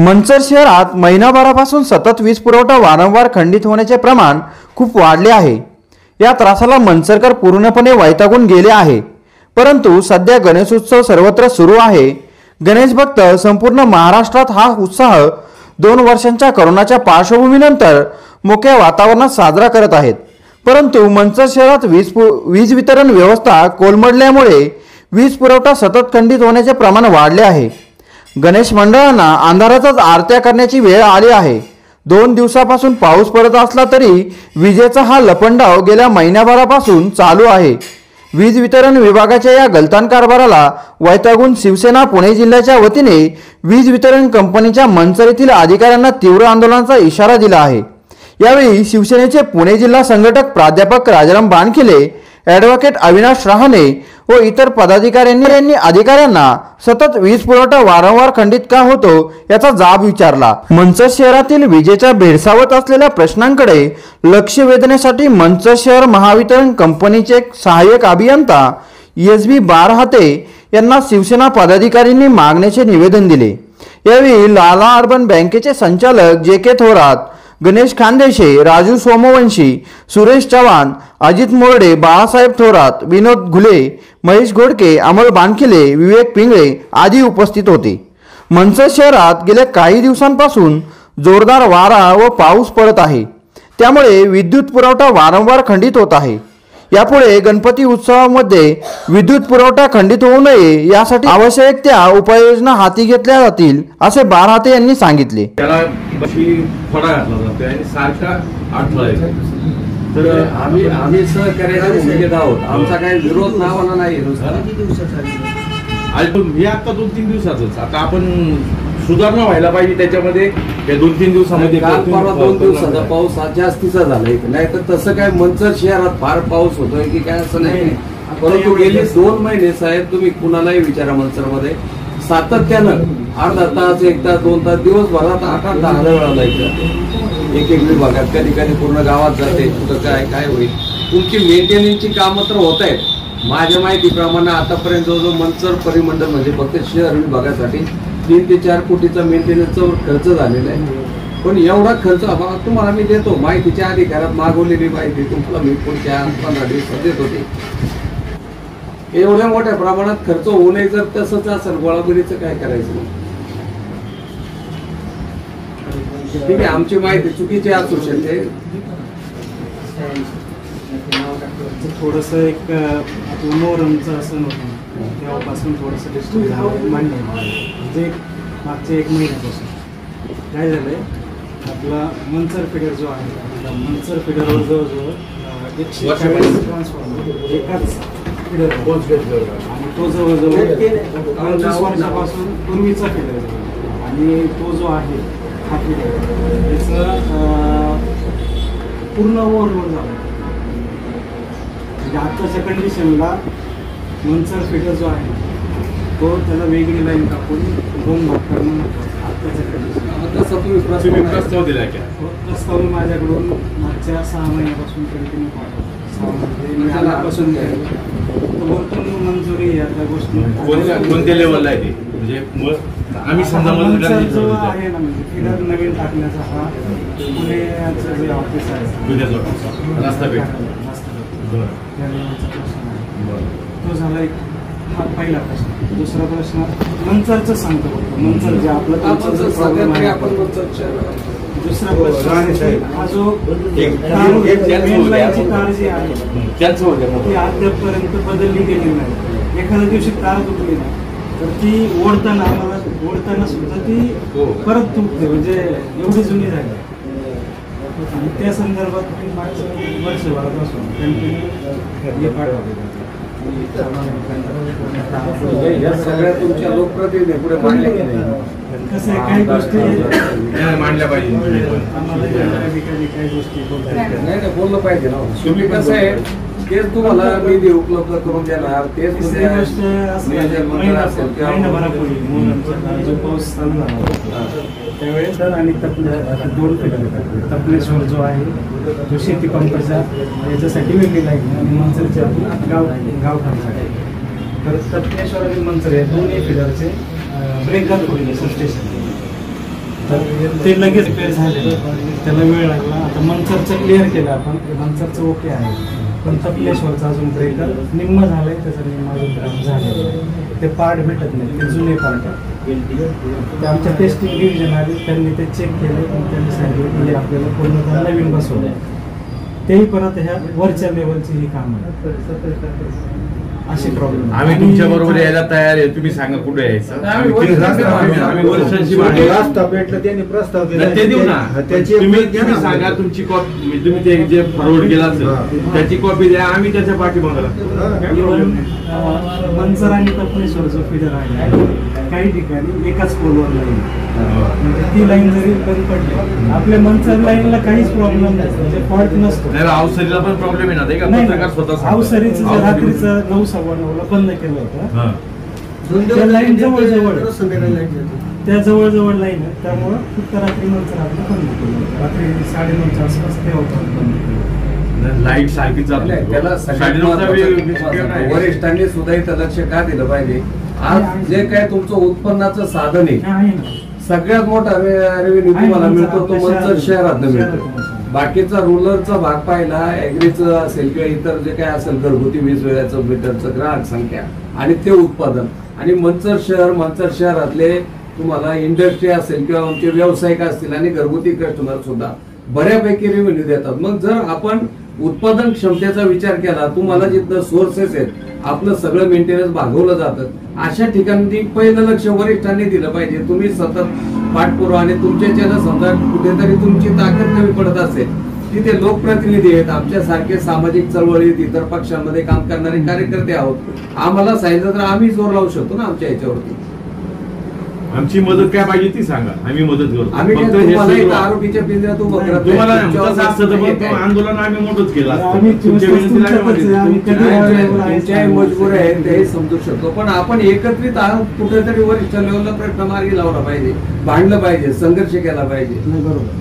मंचर शहरात महिनाभरापासून सतत वीज पुरवठा वारंवार खंडित होण्याचे प्रमाण खूप वाढले आहे। या त्रासाला मंचरकर पूर्णपणे वैतागून गेले आहे। परंतु सध्या गणेशोत्सव सर्वत्र सुरू आहे। गणेश भक्त संपूर्ण महाराष्ट्रात हा उत्साह 2 वर्षांच्या कोरोनाच्या पार्श्वभूमीनंतर मोठ्या वातावरणात साजरा करत आहेत। परंतु मंचर शहरात वीज वितरण व्यवस्था कोलमडल्यामुळे वीज पुरवठा सतत खंडित होण्याचे प्रमाण वाढले आहे। गणेश मंडळांना अंधारातच आरत्या करण्याची वेळ आली आहे। 2 दिवसापासून पाऊस पडत असला तरी विजेचा हा लपंडाव गेल्या महिन्याभरापासून चालू आहे। वीज वितरण विभागाच्या या गलतान कारभाराला वैतागून शिवसेना पुणे जिल्ह्याच्या वतीने वीज वितरण कंपनीच्या मंचर येथील अधिकाऱ्यांना तीव्र आंदोलनाचा इशारा दिला आहे। यावेळी शिवसेनेचे पुणे जिल्हा संघटक प्राध्यापक राजाराम बानखिले, ॲडव्होकेट अविनाश रहाणे व इतर पदाधिकाऱ्यांनी अधिकाऱ्यांना सतत वीज पुरवठा वारंवार खंडित का होतो याचा जाब विचारला। मंचर शहरातील विजेच्या भेडसावत असलेल्या प्रश्नांकडे लक्ष वेधण्यासाठी मंचर शहर महावितरण कंपनीचे सहाय्यक अभियंता SB बारहाते यांना शिवसेना पदाधिकाऱ्यांनी मागण्याचे निवेदन दिले। यावेळी लाला अर्बन बँकेचे संचालक JK थोरात, गणेश खानदेशे, राजू सोमवंशी, सुरेश चव्हाण, अजित मोरडे, बाळासाहेब थोरात, विनोद घुले, महेश घोडके, अमोल बानखिले, विवेक पिंगळे आदी उपस्थित होते। मंचर शहरात गेल्या काही दिवसांपासून जोरदार वारा व पाऊस पडत आहे। त्यामुळे विद्युत पुरवठा वारंवार खंडित होत आहे। यापुढे गणपती उत्सवामध्ये विद्युत पुरवठा खंडित होऊ नये यासाठी आवश्यक त्या उपाययोजना हाती घेतल्या जातील असे बारहाते यांनी सांगितले। फडा घातला जातो आणि सारखा अडथळा येतो। तर आम्ही सहकार्याच्या भूमिकेत आहोत। आमचा काही विरोध नावाला नाही। हे आता 2-3 दिवसातच आता आपण सुधारणा व्हायला पाहिजे त्याच्यामध्ये। या 2-3 दिवसामध्ये काल परवा 2 दिवसाचा पाऊस हा जास्तीचा झालाय। नाही तर तसं काय मंचर शहरात फार पाऊस होतोय की काय असं नाही। परंतु गेले 2 महिने साहेब तुम्ही कुणालाही विचारा मंचरमध्ये सातत्यानं अर्धा तास, 1 तास, 2 तास दिवसभरात 8-10 वेळा जायचं। एक विभागात कधी कधी पूर्ण गावात जाते। कुठं काय होईल तुमची मेंटेनन्सची कामं तर होत आहेत। माझ्या माहितीप्रमाणे आतापर्यंत जो मंचर परिमंडळ म्हणजे फक्त शहर विभागासाठी 3 ते 4 कोटीचा मेंटेनन्सचा खर्च झालेला आहे। पण एवढा खर्च तुम्हाला मी देतो, माहितीच्या अधिकारात मागवलेली माहिती तुम्हाला मी पुढच्या 15 दिवसात देत होते। एवढ्या मोठ्या प्रमाणात खर्च होऊ नये जर तसंच असेल गोळाबरीचं काय करायचं? ठीक आहे, आमची माहिती चुकीची असू शकते। थोडस एक मोहरमचं सण होतं तेव्हापासून थोडंसं डिस्टर्ब झालं मान्य म्हणजे मागच्या 1 महिन्यापासून काय झालंय, आपला मंचर फिडर जो आहे मंचर फिडरवर जवळजवळ 140 ट्रान्सफॉर्मर एकाच फिडर आणि तो जवळजवळ 25 वर्षापासून पूर्वीचा फिडर आणि तो जो आहे हा फिडर त्याचं पूर्ण ओव्हरलोड झाला। म्हणजे आत्ताच्या कंडिशनला मंचर फिडर जो आहे तो त्याला वेगळी लाईन टाकून 2 भाग करणं आत्ताच्या कंडिशन प्रस्ताव दिला की प्रस्ताव माझ्याकडून मागच्या 6 महिन्यापासून कंटिन्यू पाहतो। 6 महिन्यापासून वरतून मंजुरी या त्या गोष्टी कोणत्या लेवलला आहे ते म्हणजे आम्ही समजा जो आहे ना म्हणजे फिडर नवीन टाकण्याचा हा पुण्याचं जे ऑफिस आहे रस्ता तो झाला एक हा पहिला प्रश्न। दुसरा प्रश्न मंचरचं सांगतो मंचर जे आपलं प्रॉब्लेम आहे आपण दुसरा प्रश्न हा जो लाईनची तार जी आहे ती अद्यापपर्यंत बदलली गेली नाही। एखाद्या दिवशी तार तुटली नाही तर ती ओढताना सुद्धा ती परत तुटते, म्हणजे एवढी जुनी झाली। आणि त्या संदर्भात मी मागच्या वर्षभरापासून कंटिन्यू सगळ्या तुमच्या लोकप्रतिनिधी पुढे मांडले की नाही? कसं आहे, काही गोष्टी मांडल्या पाहिजे। आम्हाला काही गोष्टी नाही बोललं पाहिजे ना। तुम्ही कसं आहे तेच तुम्हाला निधी उपलब्ध करून देणार, तेच जो पाऊस चालू झाला त्यावेळेस आणि 2 फिडर तपलेश्वर जो आहे तो शेती पंपाच्या याच्यासाठी वेगळी लाईन आणि मंचरच्या गावठाणासाठी। तर तपलेश्वर आणि मंचर या 2 फिडरचे ब्रेकडाऊन होईल सबस्टेशन। तर ते लगेच रिपेअर झाले, त्याला वेळ लागला. आता मंचरचं क्लिअर केलं आपण, मंचरचं ओके आहे, पण तपलेश्वरचा अजून ब्रेकर निम्म झालंय, त्याचं निम्म अजून काम झालेलं आहे. ते पार्ट भेटत नाही, ते जुने पार्ट आहे. ते आमच्या टेस्टिंग डिव्हिजन आली, त्यांनी ते चेक केले आणि त्यांनी सांगितलं की आपल्याला पूर्णतः नवीन बसवलं. तेही परत ह्या वरच्या लेवलची ही काम आहे. अशी प्रॉब्लेम आम्ही तुमच्या बरोबर यायला तयार आहे, तुम्ही सांगा कुठे यायचं. आम्ही वर्षांची मागे त्यांनी प्रस्ताव दिला ते देऊ ना. तुम्ही सांगा तुमची कॉपी, तुम्ही ते जे फॉरवर्ड केला असेल त्याची कॉपी द्या, आम्ही त्याच्या पाठीमागे मंचर आणि कपलेश्वर जो फिडर आहे काही ठिकाणी एकाच पोलवर लाईन, म्हणजे ती लाईन जरी बंद पडली आपल्या मंचर लाईनला काहीच प्रॉब्लेम नाही, म्हणजे फॉल्ट नसतो. अवसरीला पण प्रॉब्लेम येणार आहे का? पत्रकार स्वतः अवसरीचं रात्रीचं 9:15 बंद केलं होतं, त्या लाईन जवळजवळ त्या जवळजवळ लाईन आहे, त्यामुळं फक्त रात्री मंचर आपलं बंद केलं. रात्री 9:30च्या आसपास ते होतं बंद केलं. लाईट सारखी चालू आहे. त्याला सगळ्यात वरिष्ठांनी सुद्धा इथं लक्ष का दिलं पाहिजे. आज जे काय तुमचं उत्पन्नाचं साधन आहे, सगळ्यात मोठा रेव्हेन्यू तुम्हाला मिळतो तो मंचर शहरात मिळतो. बाकीचा रुरलचा भाग पाहिला, ऍग्रीचं असेल किंवा इतर जे काय असेल घरगुती वीज वेळाचं मीटरचं ग्राहक संख्या आणि ते उत्पादन, आणि मंचर शहरातले तुम्हाला इंडस्ट्री असेल किंवा आमचे व्यावसायिक असतील आणि घरगुती कस्टमर सुद्धा बऱ्यापैकी रेव्हेन्यू देतात. मग जर आपण उत्पादन क्षमतेचा विचार केला, तुम्हाला जिथं सोर्सेस आहेत, आपलं सगळं मेंटेनन्स भागवलं जातं, अशा ठिकाणी पहिलं लक्ष वरिष्ठांनी दिलं पाहिजे. तुम्ही सतत पाठपुरावा आणि तुमच्याच्यानं समजा कुठेतरी तुमची ताकद कमी पडत असेल, तिथे लोकप्रतिनिधी आहेत, आमच्यासारखे सामाजिक चळवळीत इतर पक्षांमध्ये काम करणारे कार्यकर्ते आहोत, आम्हाला सांगितलं तर आम्ही जोर लावू शकतो ना आमच्या याच्यावरती. आमची मदत काय पाहिजे ती सांगा, आम्ही मदत करतो. आम्ही आरोपीच्या पिंजऱ्यात उभं करत तुम्हाला आंदोलन आम्ही मोठंच केलं मजबूर आहे ते समजू शकतो, पण आपण एकत्रित आहोत. कुठेतरी वरिष्ठ लेवलला प्रश्न मार्गी लावला पाहिजे, भांडलं पाहिजे, संघर्ष केला पाहिजे. बरोबर.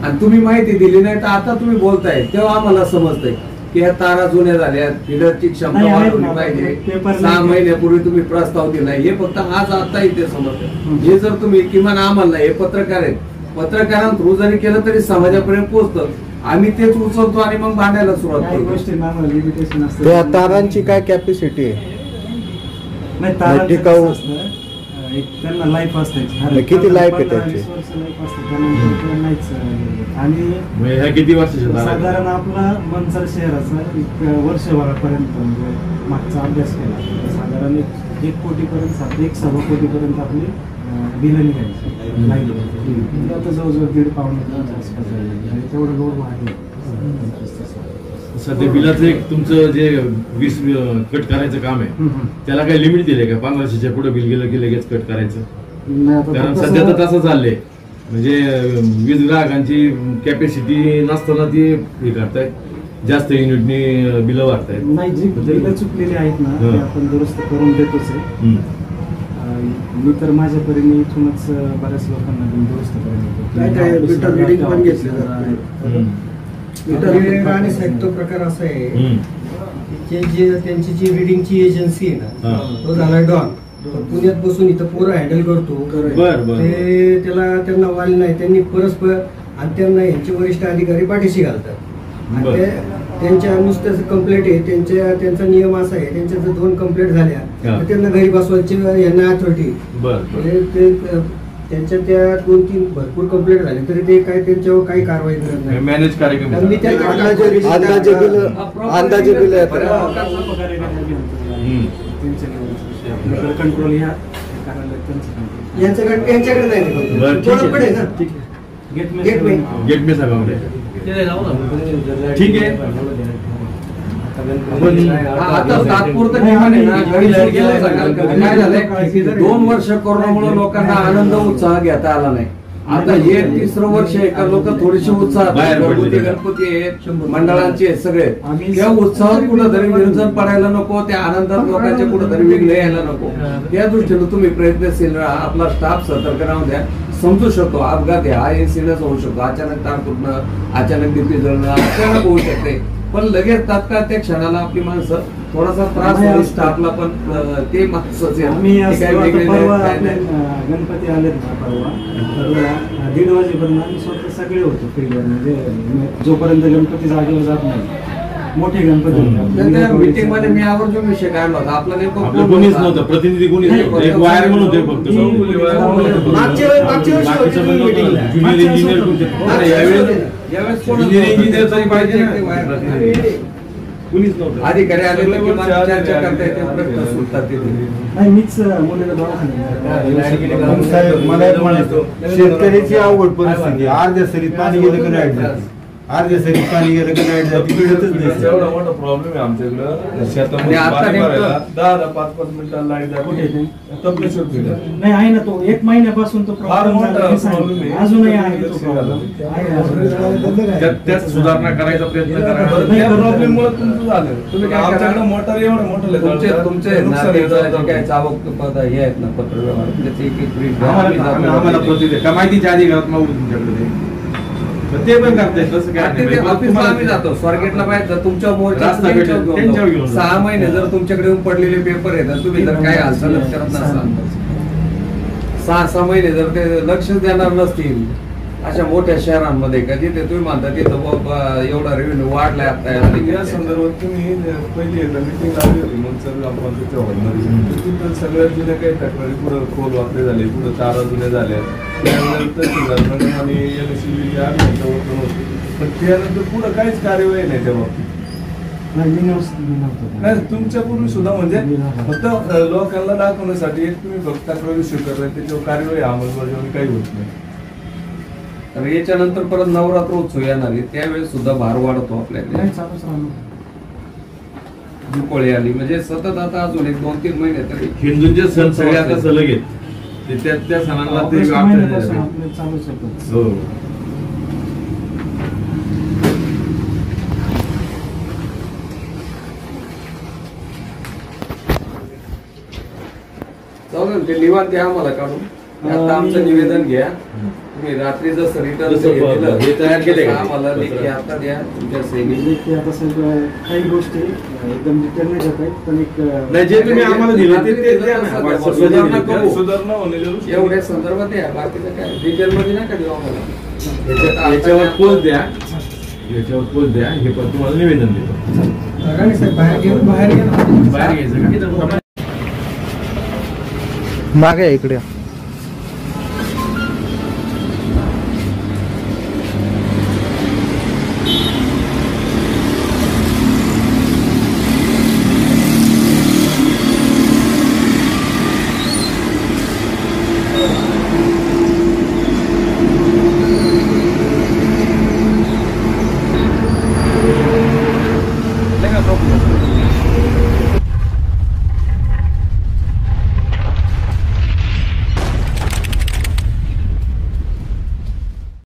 आणि तुम्ही माहिती दिली नाही तर आता तुम्ही बोलताय तेव्हा आम्हाला समजतंय की ह्या तारा जुन्या झाल्या, फिडरची क्षमता वाढवली पाहिजे. 6 महिन्यापूर्वी तुम्ही प्रस्ताव दिलाय, हे फक्त आज आता इथे समजतं. हे जर तुम्ही किमान आम्हाला, हे पत्रकार आहेत, पत्रकारां थ्रू जरी केलं तरी समाजापर्यंत पोहोचतं. आम्ही तेच उचलतो आणि मग भांडायला सुरुवात करतो. त्या तारांची काय कॅपॅसिटी आहे? नाही, तारा टिकाऊ त्यांना लाईफ असते. किती लाईफ आहे त्याची? आणि किती वर्ष साधारण आपला मंचर शहराचा एक वर्षभरापर्यंत म्हणजे मागचा अभ्यास केला, साधारण 1 कोटीपर्यंत 1.25 कोटीपर्यंत आपली बिलं निघायची लाईट. आता जवळजवळ 1.5 आसपास आहे, तेवढं लोड वाढलं. सध्या बिलाचं एक तुमचं जे 20 कट करायचं काम आहे, त्याला काही लिमिट दिले का? 1500च्या पुढे बिल गेलं की लगेच कट करायचं? कारण सध्या तर तसं चाललंय, म्हणजे वीज ग्राहकांची कॅपॅसिटी नसताना ती हे करतायत, जास्त युनिटनी बिलं वाढतायत. नाही, जी बिलं चुकलेली आहेत ना ते आपण दुरुस्त करून देतोच आहे. मी तर माझ्या परीने इथूनच बऱ्याच लोकांना दुरुस्त करून आणि साहेब तो प्रकार असा आहे की त्यांची जी रिडिंगची एजन्सी आहे ना, तो झाला डॉन. पुण्यात बसून इथं पोरं हँडल करतो, ते त्यांना वाली नाही, त्यांनी परस्पर आणि त्यांना यांचे वरिष्ठ अधिकारी पाठीशी घालतात. आणि त्यांच्या नुसत्याच कंप्लेंट आहे, त्यांचा नियम असा आहे, त्यांच्या जर 2 कंप्लेंट झाल्या तर त्यांना घरी बसवायची यांना अथॉरिटी. म्हणजे त्यांच्या त्या 2-3 भरपूर कंप्लेंट झाले तरी ते काय त्यांच्यावर काही कारवाई करत नाही. मॅनेज कार्यक्रम अंदाजे बिल कंट्रोल यांच्याकडे नाही. गेट में सगळं ठीक आहे. आता तात्पुरतं ठिकाण आहे ना, काय झालंय 2 वर्ष कोरोनामुळे लोकांना आनंद उत्साह घेता आला नाही. आता हे 3रं वर्ष आहे का लोक थोडीशी उत्साह, गणपती आहेत, मंडळांचे आहेत सगळे, त्या उत्साहात कुठंतरी विरजन पडायला नको, त्या आनंदात लोकांच्या कुठंतरी वेगळे यायला नको. त्या दृष्टीनं तुम्ही प्रयत्नशील राहा, आपला स्टाफ सतर्क राहून द्या. समजू शकतो अपघात हा इन्सिडन्स होऊ शकतो, अचानक तार तुटणं, अचानक डीपी जळणं अचानक होऊ शकते, पण लगेच तात्काळ त्या क्षणाला आपली माणसं थोडासा त्रास नाही, होईल असतं. स्टाफला, पण ते माणसंच आहे. आम्ही ते काय वेगळे नाही, परवा काय आपले, नाही. गणपती आलेत ना परवा 1:30 वाजेपर्यंत आम्ही स्वतः सगळे होतो फील्डवर, म्हणजे जोपर्यंत गणपती जागेवर जात नाही मोठे गणपती त्या मीटिंग मध्ये मी आवर्जून विषय काढला होता. आपला नेमकं आपलं कोण कोणीच होता? नव्हतं, प्रतिनिधी कोणीच नव्हतं, एक वायरमन होते फक्त. मागच्या वर्षी होते तुम्ही meeting ला. ज्युनियर इंजिनियर कोणते? नाही, यावेळेस कोण इंजिनियर इंजिनियर तरी पाहिजे ना. ते वायर कुणीच नव्हतं. अधिकारी आले तर किमान चर्चा करता येते, प्रश्न सुटतात तिथे. नाही, मीच मुलीला दवाखान्यात साहेब मला एक म्हणायचं, शेतकऱ्याची अवघड परिस्थिती, अर्ध्या सरीत पाणी गेलं की लाईट जाते, अर्ध्या सरीत पाणी गेलं की लाईट जाते, मिळतच नाही. एवढा मोठा प्रॉब्लेम आहे आमच्या इकडं शेतामध्ये आणि आता पाणी नेमकं- भरायला 10-5 मिनिटाला लाईट कुठे जाते. ते? तपलेश्वर फिल्ड. नाही आहे ना, तो 1 महिन्यापासून तो फार problem मोठा झाला, मी problem सांगितलं. आहे. अजूनही आहे तो problem. आहे अजून. त्यात सुधारणा करायचा प्रयत्न करा. त्या प्रॉब्लेम मुळे तुमचं झालं. तुम्ही काय करा? आमच्याकडे मोटर एवढं मोठं तुमचे नुकसान जे काय चावक हे आहेत ना पत्र व्यवहार, त्याचे एक एक print आम्हाला प्रतिनिधी का माहितीच्या आधी घरात मागू तुमच्याकडे ते. पण ते पण करताय तसं काय नाही. ऑफिसला आम्ही तुम्हाला- जातो स्वारगेटला बाहेर जर तुमच्या मोर्चा रास्ता भेटेल, त्यांच्यावर घेऊन जाऊ. 6 महिने जर तुमच्याकडे येऊन पडलेले पेपर आहेत तर तुम्ही जर काय हालचालच करत नसाल, 6 महिने जर ते लक्ष देणार नसतील अशा मोठ्या शहरांमध्ये का जिथे तुम्ही म्हणता तिथं बाबा एवढा रेव्हेन्यू वाढलाय आता या संदर्भात तुम्ही पहिली एकदा मिटिंग लावली होती मंचर ग्रामपंचायतच्या हॉलमध्ये. तिथं सगळ्यात जुन्या काही तक्रारी पुढं खोल वापरे झाले, पुढं तारा जुन्या झाल्या, त्यानंतर तहसीलदार आणि NSCB आम्ही यांच्यावर होते, पण त्यानंतर पुढं काहीच कार्यवाही नाही त्या बाबतीत. नाही, मी नव्हतो. नाही तुमच्या पूर्वी सुद्धा म्हणजे फक्त लोकांना दाखवण्यासाठी एक तुम्ही फक्त तक्रारी स्वीकारताय, त्याच्यावर कार्यवाही अंमलबजावणी काही होत नाही. तर याच्यानंतर परत नवरात्र उत्सव येणार आहे, त्यावेळेस सुद्धा भार वाढतो आपल्याकडे. नाही, चालूच राहणार. दिवाळी आली म्हणजे सतत आता अजून 1-2-3 महिने तरी हिंदूंचे सण सगळे आता सलग आहेत. ते त्या सणांना ते ऑगस्ट व्याप्त महिन्यापासून झाले. आपलं चालूच होतं. हो. जाऊ दे ना, ते निवांत द्या आम्हाला काढून. आता आमचं निवेदन घ्या, तुम्ही रात्री जसं रिटर्न जसं हे तयार केले का? आम्हाला लेखी आता द्या तुमच्या सैनिक. म्हणजे की आता सगळं काही गोष्टी एकदम डिटेल नाही जात आहेत, पण एक नाही, जे तुम्ही आम्हाला दिलं ते द्या ना. WhatsApp वर सुधारणा दिलं. करू. सुधारणा होणे जरूर. एवढ्या संदर्भात या, बाकीचं काय डिटेल मध्ये नका देऊ आम्हाला. याच्यावर पोच द्या, याच्यावर पोच द्या, हे पण तुम्हाला निवेदन देतो. राणे साहेब बाहेर गेलो बाहेर घ्यायचं का? मागे इकडे